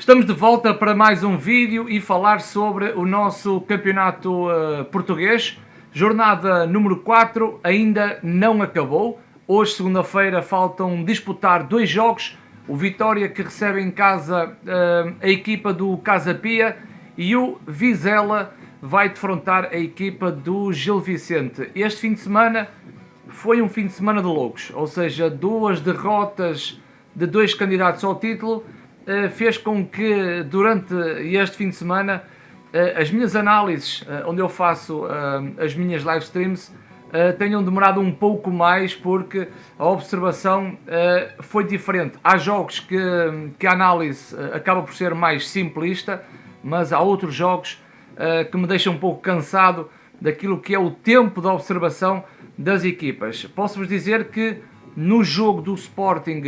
Estamos de volta para mais um vídeo e falar sobre o nosso campeonato português. Jornada número 4 ainda não acabou. Hoje, segunda-feira, faltam disputar dois jogos. O Vitória, que recebe em casa a equipa do Casa Pia, e o Vizela vai defrontar a equipa do Gil Vicente. Este fim de semana foi um fim de semana de loucos, ou seja, duas derrotas de dois candidatos ao título fez com que durante este fim de semana as minhas análises, onde eu faço as minhas live streams, tenham demorado um pouco mais, porque a observação foi diferente. Há jogos que a análise acaba por ser mais simplista, mas há outros jogos que me deixam um pouco cansado daquilo que é o tempo de observação das equipas. Posso-vos dizer que no jogo do Sporting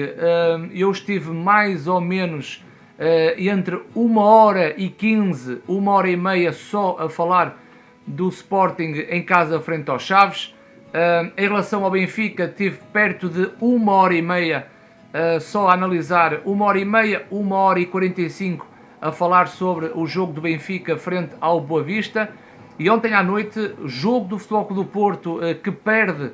eu estive mais ou menos entre 1h15, 1h30 só a falar do Sporting em casa frente aos Chaves. Em relação ao Benfica, estive perto de 1h30 só a analisar, 1h30, 1h45 a falar sobre o jogo do Benfica frente ao Boa Vista. E ontem à noite, jogo do Futebol Clube do Porto que perde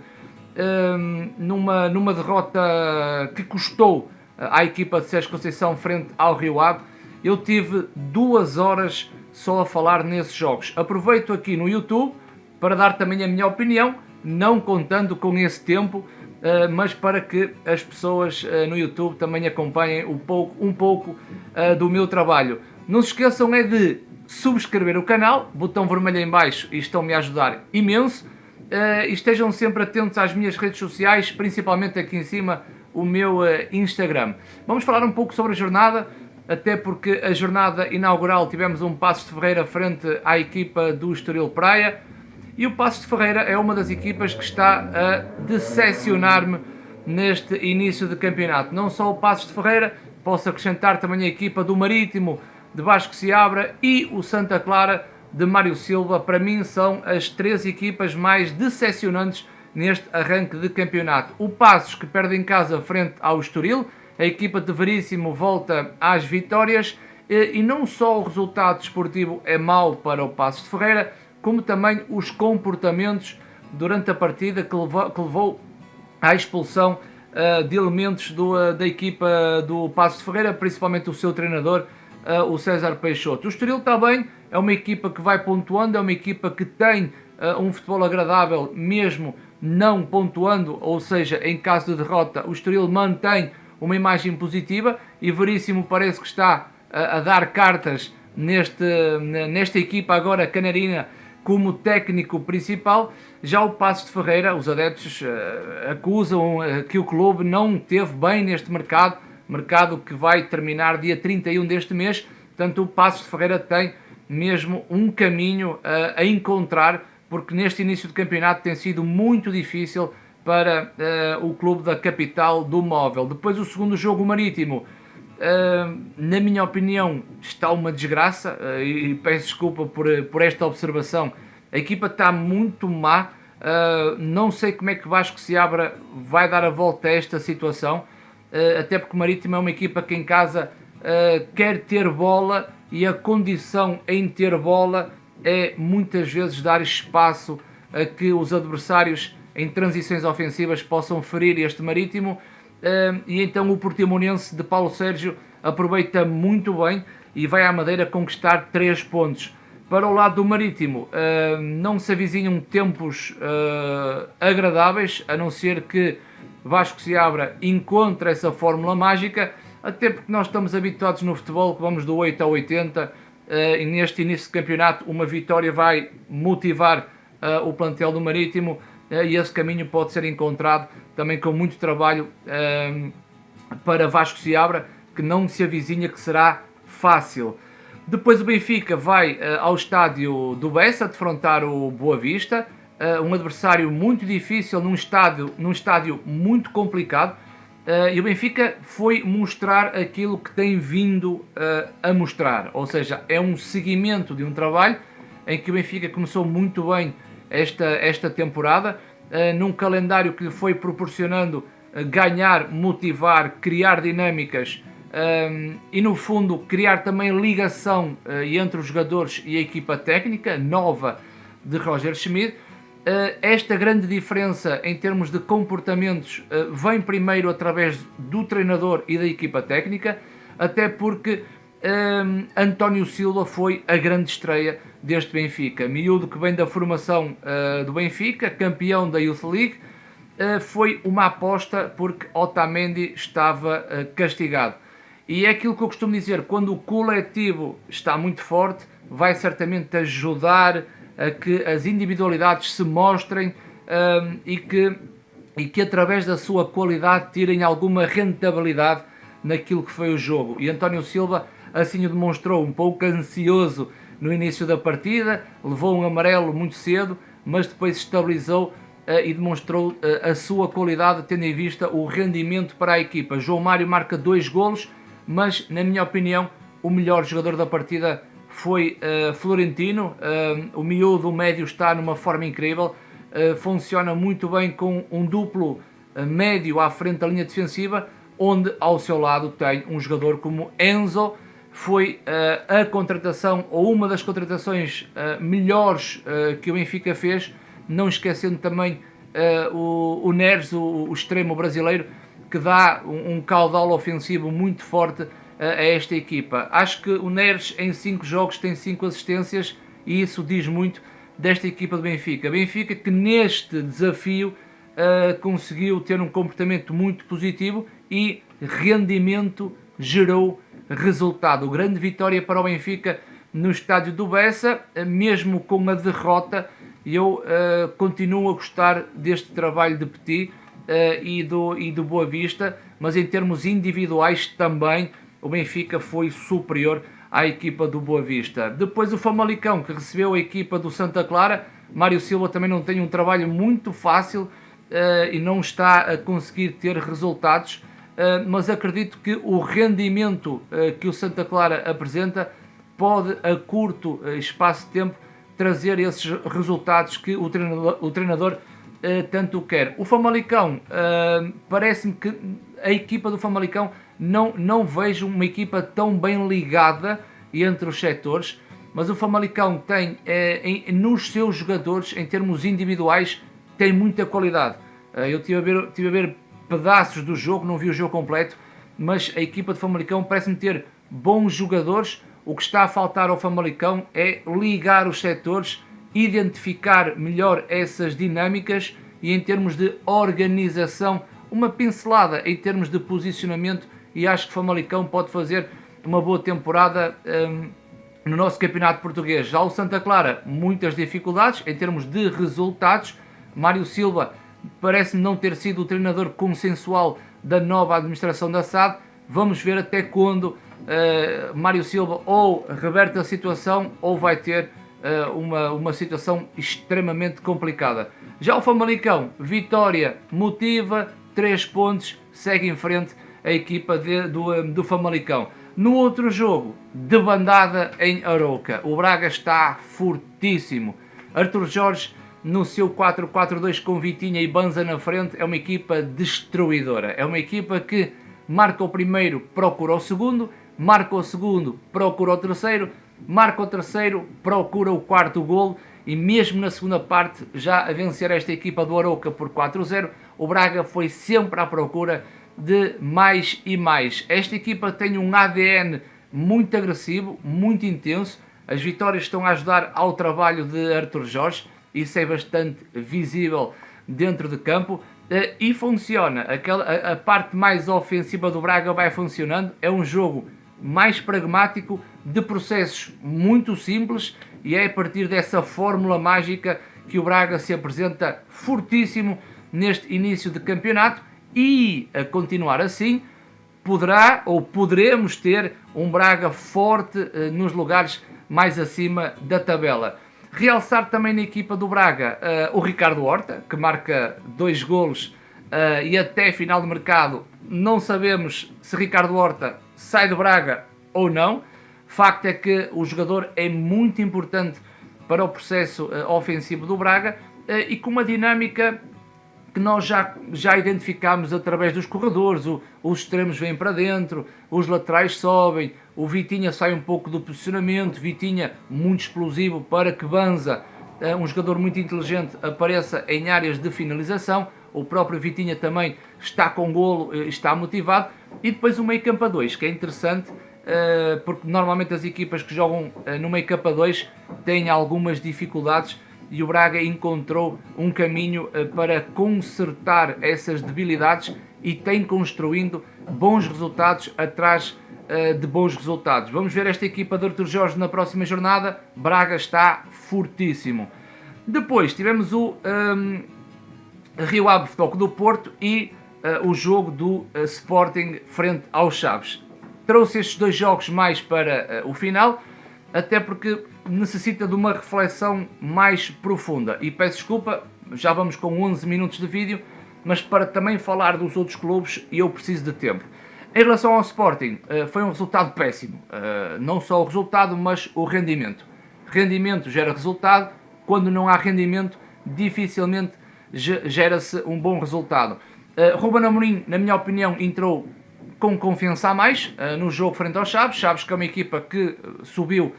numa derrota que custou à equipa de Sérgio Conceição frente ao Rio Ave. Eu tive 2 horas só a falar nesses jogos. Aproveito aqui no YouTube para dar também a minha opinião, não contando com esse tempo, mas para que as pessoas no YouTube também acompanhem um pouco do meu trabalho. Não se esqueçam de subscrever o canal, botão vermelho em baixo, e estão-me a ajudar imenso. E estejam sempre atentos às minhas redes sociais, principalmente aqui em cima o meu Instagram. Vamos falar um pouco sobre a jornada, até porque a jornada inaugural tivemos um Paços de Ferreira frente à equipa do Estoril Praia, e o Paços de Ferreira é uma das equipas que está a decepcionar-me neste início de campeonato. Não só o Paços de Ferreira, posso acrescentar também a equipa do Marítimo de Vasco Seabra e o Santa Clara de Mário Silva. Para mim são as três equipas mais decepcionantes neste arranque de campeonato. O Paços, que perde em casa frente ao Estoril, a equipa de Veríssimo volta às vitórias, e não só o resultado desportivo é mau para o Paços de Ferreira, como também os comportamentos durante a partida que levou à expulsão de elementos da equipa do Paços de Ferreira, principalmente o seu treinador, o César Peixoto. O Estoril também é uma equipa que vai pontuando, é uma equipa que tem um futebol agradável mesmo não pontuando, ou seja, em caso de derrota o Estoril mantém uma imagem positiva, e Veríssimo parece que está a dar cartas nesta equipa agora canarina como técnico principal. Já o Paços de Ferreira, os adeptos acusam que o clube não teve bem neste mercado que vai terminar dia 31 deste mês. Portanto, o Paços de Ferreira tem mesmo um caminho a encontrar, porque neste início de campeonato tem sido muito difícil para o clube da capital do Móvel. Depois, o segundo jogo, o Marítimo, na minha opinião, está uma desgraça, e peço desculpa por esta observação. A equipa está muito má, não sei como é que Vasco Seabra vai dar a volta a esta situação, até porque o Marítimo é uma equipa que em casa quer ter bola, e a condição em ter bola é muitas vezes dar espaço a que os adversários em transições ofensivas possam ferir este Marítimo, e então o Portimonense de Paulo Sérgio aproveita muito bem e vai à Madeira conquistar 3 pontos. Para o lado do Marítimo não se avizinham tempos agradáveis, a não ser que Vasco Seabra encontre essa fórmula mágica, até porque nós estamos habituados no futebol que vamos do 8 ao 80, e neste início de campeonato uma vitória vai motivar o plantel do Marítimo, e esse caminho pode ser encontrado também com muito trabalho para Vasco Seabra, que não se avizinha que será fácil. Depois o Benfica vai ao estádio do Bessa defrontar o Boa Vista, um adversário muito difícil num estádio muito complicado, e o Benfica foi mostrar aquilo que tem vindo a mostrar, ou seja, é um seguimento de um trabalho em que o Benfica começou muito bem esta temporada, num calendário que lhe foi proporcionando ganhar, motivar, criar dinâmicas e no fundo criar também ligação entre os jogadores e a equipa técnica nova de Roger Schmidt. Esta grande diferença em termos de comportamentos vem primeiro através do treinador e da equipa técnica, até porque António Silva foi a grande estreia deste Benfica. Miúdo que vem da formação do Benfica, campeão da Youth League, foi uma aposta porque Otamendi estava castigado. E é aquilo que eu costumo dizer, quando o coletivo está muito forte, vai certamente ajudar a que as individualidades se mostrem e que através da sua qualidade tirem alguma rentabilidade naquilo que foi o jogo. E António Silva assim o demonstrou, um pouco ansioso no início da partida, levou um amarelo muito cedo, mas depois estabilizou e demonstrou a sua qualidade, tendo em vista o rendimento para a equipa. João Mário marca 2 golos, mas na minha opinião o melhor jogador da partida foi Florentino. O miúdo, o médio, está numa forma incrível, funciona muito bem com um duplo médio à frente da linha defensiva, onde ao seu lado tem um jogador como Enzo. Foi a contratação, ou uma das contratações melhores que o Benfica fez, não esquecendo também o Neres, o extremo brasileiro, que dá um caudal ofensivo muito forte a esta equipa. Acho que o Neres em 5 jogos tem 5 assistências e isso diz muito desta equipa do Benfica. Benfica que neste desafio conseguiu ter um comportamento muito positivo e rendimento gerou resultado. Grande vitória para o Benfica no estádio do Bessa, mesmo com a derrota. Eu continuo a gostar deste trabalho de Petit e do Boa Vista, mas em termos individuais também o Benfica foi superior à equipa do Boa Vista. Depois o Famalicão, que recebeu a equipa do Santa Clara. Mário Silva também não tem um trabalho muito fácil e não está a conseguir ter resultados, mas acredito que o rendimento que o Santa Clara apresenta pode, a curto espaço de tempo, trazer esses resultados que o treinador tanto quer. O Famalicão, parece-me que a equipa do Famalicão não vejo uma equipa tão bem ligada entre os setores, mas o Famalicão tem, nos seus jogadores, em termos individuais, tem muita qualidade. Eu tive a ver pedaços do jogo, não vi o jogo completo, mas a equipa de Famalicão parece-me ter bons jogadores. O que está a faltar ao Famalicão é ligar os setores, identificar melhor essas dinâmicas e, em termos de organização, uma pincelada em termos de posicionamento, e acho que o Famalicão pode fazer uma boa temporada no nosso campeonato português. Já o Santa Clara, muitas dificuldades em termos de resultados. Mário Silva parece-me não ter sido o treinador consensual da nova administração da SAD. Vamos ver até quando Mário Silva ou reverta a situação ou vai ter uma situação extremamente complicada. Já o Famalicão, vitória motiva, 3 pontos, segue em frente a equipa do Famalicão. No outro jogo, debandada em Arouca, o Braga está fortíssimo. Arthur Jorge, no seu 4-4-2 com Vitinha e Banza na frente, é uma equipa destruidora. É uma equipa que marca o primeiro, procura o segundo, marca o segundo, procura o terceiro, marca o terceiro, procura o quarto golo, e mesmo na segunda parte, já a vencer esta equipa do Arouca por 4-0, o Braga foi sempre à procura de mais e mais. Esta equipa tem um ADN muito agressivo, muito intenso. As vitórias estão a ajudar ao trabalho de Arthur Jorge, isso é bastante visível dentro de campo, e funciona. A parte mais ofensiva do Braga vai funcionando. É um jogo mais pragmático, de processos muito simples, e é a partir dessa fórmula mágica que o Braga se apresenta fortíssimo neste início de campeonato, e a continuar assim poderemos ter um Braga forte nos lugares mais acima da tabela. Realçar também na equipa do Braga o Ricardo Horta, que marca 2 golos, e até final de mercado não sabemos se Ricardo Horta sai do Braga ou não. Facto é que o jogador é muito importante para o processo ofensivo do Braga, e com uma dinâmica que nós já identificámos através dos corredores, os extremos vêm para dentro, os laterais sobem, o Vitinha sai um pouco do posicionamento, Vitinha muito explosivo para que Banza, um jogador muito inteligente, apareça em áreas de finalização, o próprio Vitinha também está com golo, está motivado, e depois o meio campo a 2, que é interessante, porque normalmente as equipas que jogam no meio campo a 2 têm algumas dificuldades, e o Braga encontrou um caminho para consertar essas debilidades e tem construindo bons resultados atrás de bons resultados. Vamos ver esta equipa de Artur Jorge na próxima jornada. Braga está fortíssimo. Depois tivemos o Rio Ave Futebol Clube do Porto e o jogo do Sporting frente aos Chaves. Trouxe estes dois jogos mais para o final, até porque necessita de uma reflexão mais profunda. E peço desculpa, já vamos com 11 minutos de vídeo, mas para também falar dos outros clubes eu preciso de tempo. Em relação ao Sporting, foi um resultado péssimo. Não só o resultado, mas o rendimento. Rendimento gera resultado. Quando não há rendimento, dificilmente gera-se um bom resultado. Ruben Amorim, na minha opinião, entrou com confiança a mais no jogo frente aos Chaves. Chaves, que é uma equipa que subiu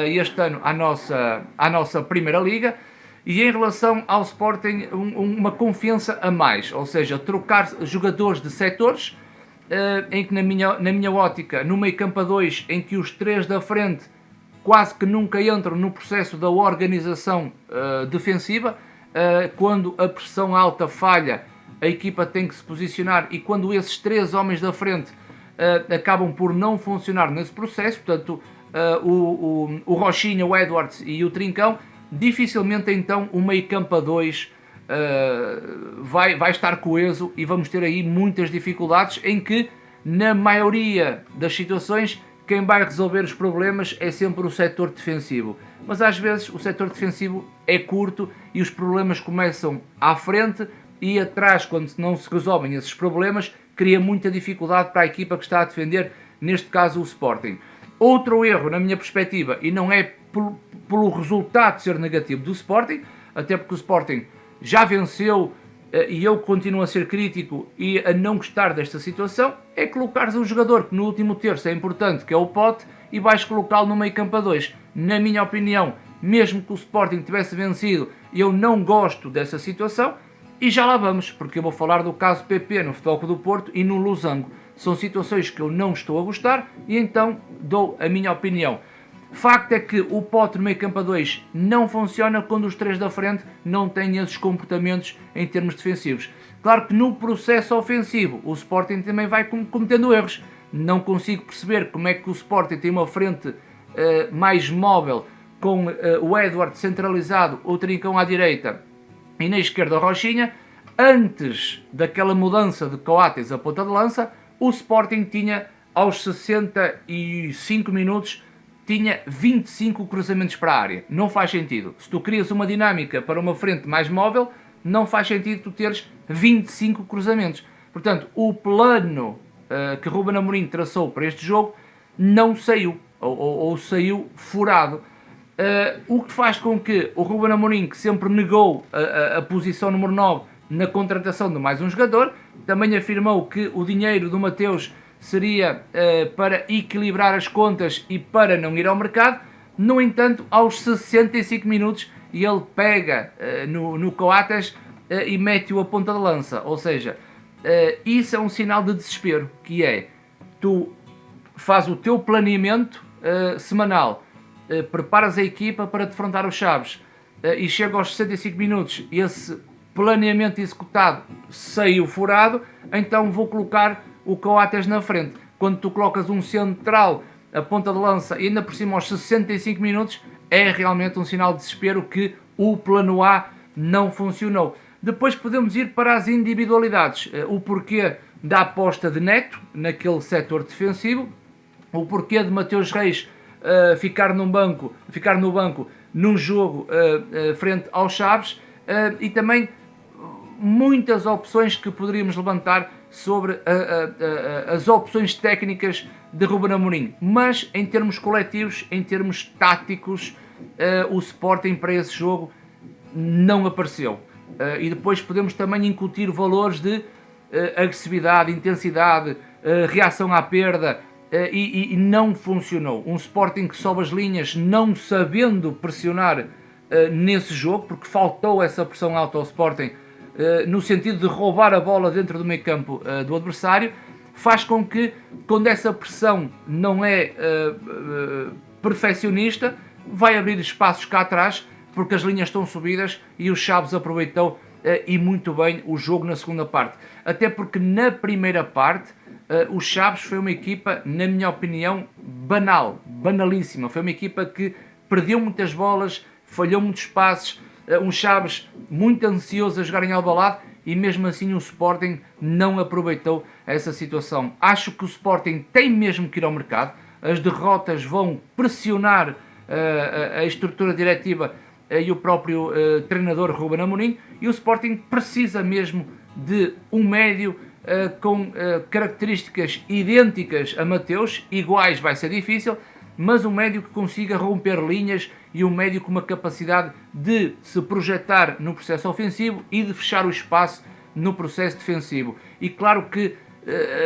este ano à nossa Primeira Liga. E em relação ao Sporting, uma confiança a mais, ou seja, trocar jogadores de setores, em que na minha ótica, no meio campo a 2, em que os três da frente quase que nunca entram no processo da organização defensiva, quando a pressão alta falha, a equipa tem que se posicionar, e quando esses três homens da frente acabam por não funcionar nesse processo, portanto, o Rochinha, o Edwards e o Trincão, dificilmente então o meio campo a 2 vai estar coeso, e vamos ter aí muitas dificuldades, em que na maioria das situações quem vai resolver os problemas é sempre o setor defensivo, mas às vezes o setor defensivo é curto e os problemas começam à frente, e atrás, quando não se resolvem esses problemas, cria muita dificuldade para a equipa que está a defender, neste caso o Sporting. Outro erro, na minha perspectiva, e não é pelo resultado ser negativo do Sporting, até porque o Sporting já venceu, e eu continuo a ser crítico e a não gostar desta situação, é colocares um jogador que no último terço é importante, que é o Pote, e vais colocá-lo no meio campo a 2. Na minha opinião, mesmo que o Sporting tivesse vencido, eu não gosto dessa situação, e já lá vamos, porque eu vou falar do caso PP no Futebol Clube do Porto e no Losango. São situações que eu não estou a gostar, e então dou a minha opinião. Facto é que o Pote no meio campo a 2 não funciona quando os três da frente não têm esses comportamentos em termos defensivos. Claro que no processo ofensivo o Sporting também vai cometendo erros. Não consigo perceber como é que o Sporting tem uma frente mais móvel, com o Edward centralizado, o Trincão à direita e na esquerda o Rochinha. Antes daquela mudança de Coates a ponta de lança, o Sporting tinha aos 65 minutos tinha 25 cruzamentos para a área. Não faz sentido. Se tu crias uma dinâmica para uma frente mais móvel, não faz sentido tu teres 25 cruzamentos. Portanto, o plano que Ruben Amorim traçou para este jogo não saiu, ou saiu furado. O que faz com que o Ruben Amorim, que sempre negou a posição número 9 na contratação de mais um jogador, também afirmou que o dinheiro do Mateus seria para equilibrar as contas e para não ir ao mercado. No entanto, aos 65 minutos, ele pega no Coates e mete-o a ponta de lança. Ou seja, isso é um sinal de desespero, que é, tu fazes o teu planeamento semanal, preparas a equipa para defrontar os Chaves, e chega aos 65 minutos e esse planeamento executado saiu furado, então vou colocar o Coates na frente. Quando tu colocas um central a ponta de lança e ainda por cima aos 65 minutos, é realmente um sinal de desespero que o plano A não funcionou. Depois podemos ir para as individualidades, o porquê da aposta de Neto naquele setor defensivo, o porquê de Mateus Reis ficar no banco num jogo frente aos Chaves, e também muitas opções que poderíamos levantar sobre as opções técnicas de Ruben Amorim, mas em termos coletivos, em termos táticos, o Sporting para esse jogo não apareceu. e depois podemos também incutir valores de agressividade, intensidade, reação à perda, e não funcionou. Um Sporting que sobe as linhas não sabendo pressionar nesse jogo, porque faltou essa pressão alta ao Sporting, no sentido de roubar a bola dentro do meio campo do adversário, faz com que, quando essa pressão não é perfeccionista, vai abrir espaços cá atrás, porque as linhas estão subidas, e o Chaves aproveitou e muito bem o jogo na segunda parte. Até porque na primeira parte o Chaves foi uma equipa, na minha opinião, banalíssima. Foi uma equipa que perdeu muitas bolas, falhou muitos passes, um Chaves muito ansioso a jogar em Alvalade, e mesmo assim o Sporting não aproveitou essa situação. Acho que o Sporting tem mesmo que ir ao mercado. As derrotas vão pressionar a estrutura diretiva e o próprio treinador Ruben Amorim, e o Sporting precisa mesmo de um médio com características idênticas a Mateus, iguais vai ser difícil, mas um médio que consiga romper linhas e um médio com uma capacidade de se projetar no processo ofensivo e de fechar o espaço no processo defensivo. E claro que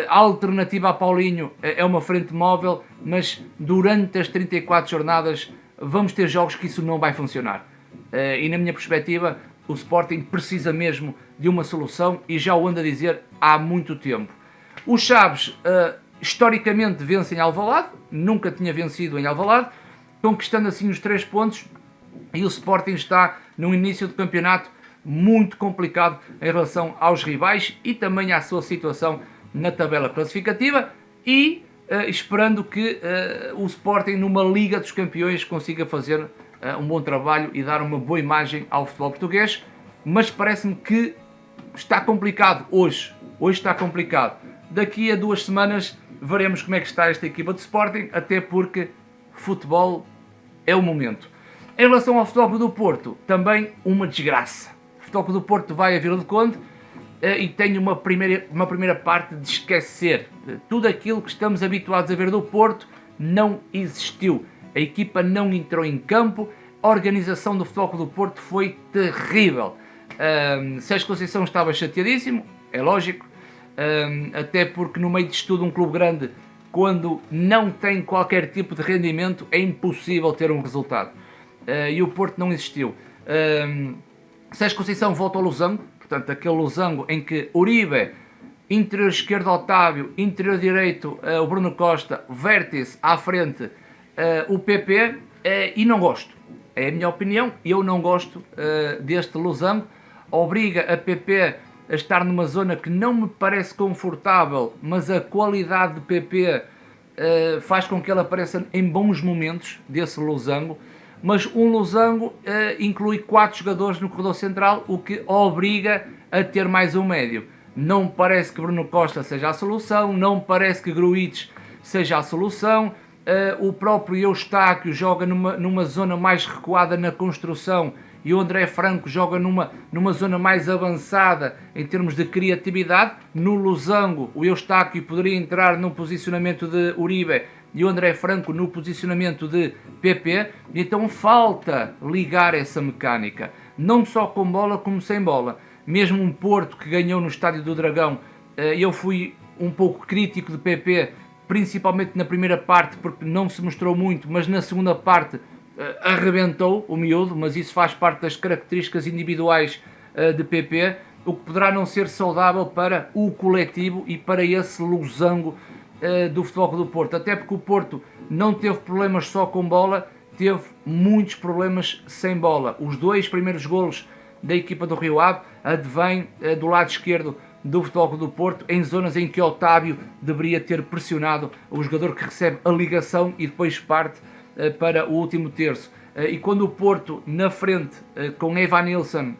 a alternativa a Paulinho é uma frente móvel, mas durante as 34 jornadas vamos ter jogos que isso não vai funcionar. E na minha perspectiva, o Sporting precisa mesmo de uma solução, e já o ando a dizer há muito tempo. O Chaves, historicamente, vence em Alvalade, nunca tinha vencido em Alvalade, conquistando assim os 3 pontos, e o Sporting está no início do campeonato muito complicado em relação aos rivais e também à sua situação na tabela classificativa, e esperando que o Sporting numa Liga dos Campeões consiga fazer um bom trabalho e dar uma boa imagem ao futebol português, mas parece-me que está complicado hoje está complicado. Daqui a 2 semanas veremos como é que está esta equipa de Sporting, até porque futebol é o momento. Em relação ao Futebol Clube do Porto, também uma desgraça. O Futebol Clube do Porto vai a Vila do Conde e tem uma primeira parte de esquecer. Tudo aquilo que estamos habituados a ver do Porto não existiu. A equipa não entrou em campo, a organização do Futebol Clube do Porto foi terrível. Sérgio Conceição estava chateadíssimo, é lógico, até porque no meio disto tudo um clube grande, quando não tem qualquer tipo de rendimento, é impossível ter um resultado. E o Porto não existiu. Sérgio Conceição volta ao losango, portanto aquele losango em que Uribe, interior esquerdo Otávio, interior direito o Bruno Costa, vértice à frente o PP, e não gosto. É a minha opinião, eu não gosto deste losango. Obriga a PP a estar numa zona que não me parece confortável, mas a qualidade de PP faz com que ele apareça em bons momentos desse losango. Mas um losango inclui 4 jogadores no corredor central, o que obriga a ter mais um médio. Não me parece que Bruno Costa seja a solução, não me parece que Gruitch seja a solução. O próprio Eustáquio joga numa zona mais recuada na construção, e o André Franco joga numa zona mais avançada em termos de criatividade. No losango, o Eustáquio poderia entrar no posicionamento de Uribe e o André Franco no posicionamento de PP, e então falta ligar essa mecânica, não só com bola como sem bola. Mesmo um Porto que ganhou no Estádio do Dragão, eu fui um pouco crítico de PP, principalmente na primeira parte, porque não se mostrou muito, mas na segunda parte arrebentou o miúdo, mas isso faz parte das características individuais de PP, o que poderá não ser saudável para o coletivo e para esse losango do Futebol Clube do Porto, até porque o Porto não teve problemas só com bola, teve muitos problemas sem bola. Os 2 primeiros golos da equipa do Rio Ave advêm do lado esquerdo do Futebol Clube do Porto, em zonas em que Otávio deveria ter pressionado o jogador que recebe a ligação e depois parte para o último terço. E quando o Porto na frente, com Evanilson,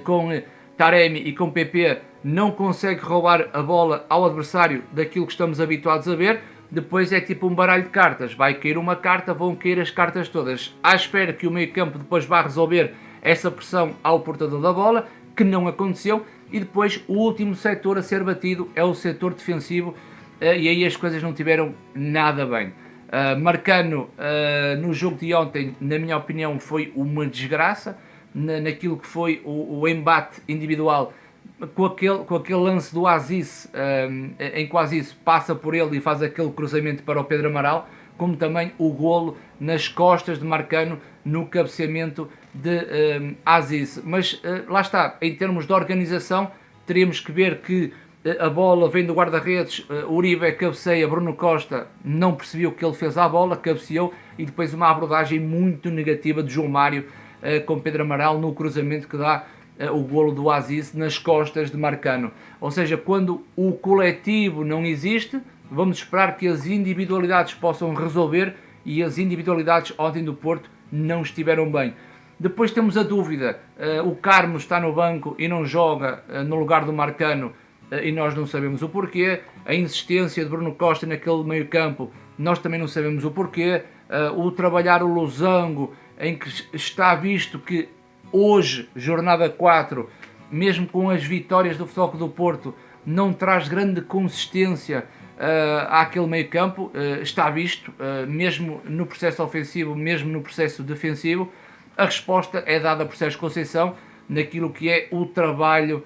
com Taremi e com PP, não consegue roubar a bola ao adversário daquilo que estamos habituados a ver, depois é tipo um baralho de cartas. Vai cair uma carta, vão cair as cartas todas. À espera que o meio campo depois vá resolver essa pressão ao portador da bola, que não aconteceu, e depois o último setor a ser batido é o setor defensivo, e aí as coisas não tiveram nada bem. Marcano, no jogo de ontem, na minha opinião, foi uma desgraça. naquilo que foi o embate individual, com aquele lance do Aziz, em que o Aziz passa por ele e faz aquele cruzamento para o Pedro Amaral, como também o golo nas costas de Marcano no cabeceamento de Aziz. Mas lá está, em termos de organização, teríamos que ver que a bola vem do guarda-redes, Uribe cabeceia, Bruno Costa não percebeu o que ele fez à bola, cabeceou, e depois uma abordagem muito negativa de João Mário com Pedro Amaral no cruzamento que dá o golo do Aziz nas costas de Marcano. Ou seja, quando o coletivo não existe, vamos esperar que as individualidades possam resolver, e as individualidades ontem do Porto não estiveram bem. Depois temos a dúvida, o Carmo está no banco e não joga no lugar do Marcano, e nós não sabemos o porquê. A insistência de Bruno Costa naquele meio campo, nós também não sabemos o porquê. O trabalhar o losango, em que está visto que hoje, jornada 4, mesmo com as vitórias do Futebol Clube do Porto, não traz grande consistência àquele meio campo, está visto, mesmo no processo ofensivo, mesmo no processo defensivo. A resposta é dada por Sérgio Conceição naquilo que é o trabalho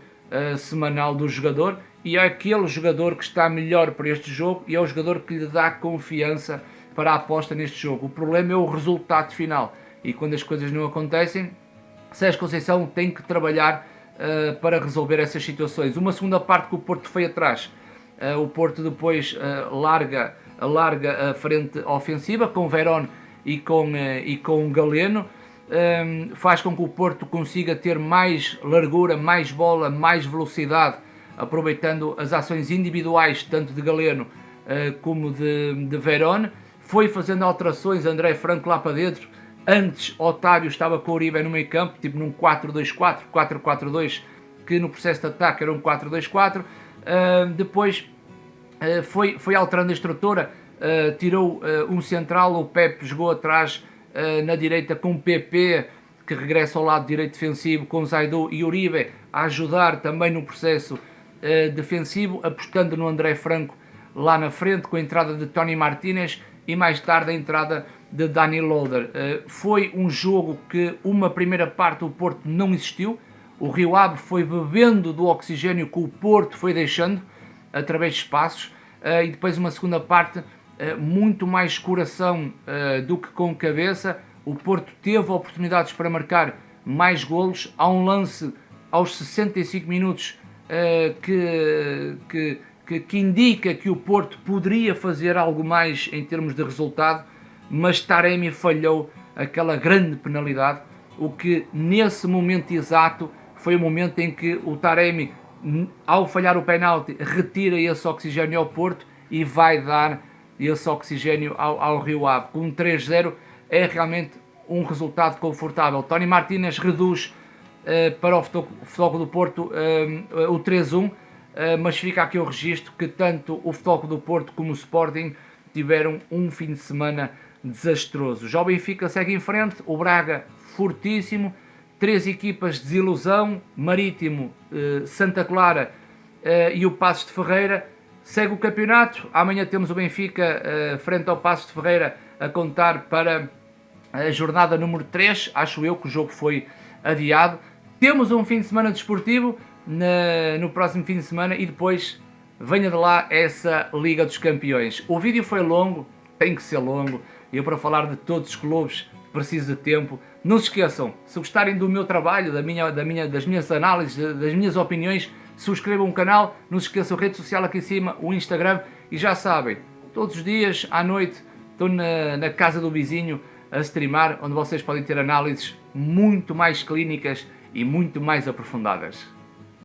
semanal do jogador, e é aquele jogador que está melhor para este jogo, e é o jogador que lhe dá confiança para a aposta neste jogo. O problema é o resultado final, e quando as coisas não acontecem, Sérgio Conceição tem que trabalhar para resolver essas situações. Uma segunda parte que o Porto foi atrás, o Porto depois larga a frente ofensiva com Verón e com Galeno, faz com que o Porto consiga ter mais largura, mais bola, mais velocidade, aproveitando as ações individuais tanto de Galeno como de Verón. Foi fazendo alterações, André Franco lá para dentro. Antes Otávio estava com o Uribe no meio campo, tipo num 4-2-4, 4-4-2, que no processo de ataque era um 4-2-4. Depois foi alterando a estrutura, tirou um central, o Pepe jogou atrás na direita com o PP, que regressa ao lado direito defensivo, com Zaidu e Uribe a ajudar também no processo defensivo, apostando no André Franco lá na frente, com a entrada de Tony Martínez e mais tarde a entrada de Dani Loader. Foi um jogo que uma primeira parte o Porto não existiu, o Rio Ave foi bebendo do oxigênio que o Porto foi deixando através de espaços, e depois uma segunda parte muito mais coração do que com cabeça. O Porto teve oportunidades para marcar mais golos. Há um lance aos 65 minutos que indica que o Porto poderia fazer algo mais em termos de resultado, mas Taremi falhou aquela grande penalidade, o que nesse momento exato foi o momento em que o Taremi, ao falhar o penalti, retira esse oxigênio ao Porto e vai dar esse oxigênio ao Rio Ave. Com um 3-0 é realmente um resultado confortável. Tony Martínez reduz para o Futebol do Porto o 3-1, mas fica aqui o registro que tanto o Futebol do Porto como o Sporting tiveram um fim de semana desastroso. Já o Benfica segue em frente, o Braga fortíssimo, 3 equipas de desilusão, Marítimo, Santa Clara e o Passos de Ferreira. Segue o campeonato, amanhã temos o Benfica frente ao Passos de Ferreira a contar para a jornada número 3, acho eu que o jogo foi adiado. Temos um fim de semana desportivo no próximo fim de semana e depois venha de lá essa Liga dos Campeões. O vídeo foi longo, tem que ser longo, eu para falar de todos os clubes preciso de tempo. Não se esqueçam, se gostarem do meu trabalho, das minhas análises, das minhas opiniões, subscrevam o canal, não se esqueçam a rede social aqui em cima, o Instagram, e já sabem, todos os dias à noite estou na casa do vizinho a streamar, onde vocês podem ter análises muito mais clínicas e muito mais aprofundadas.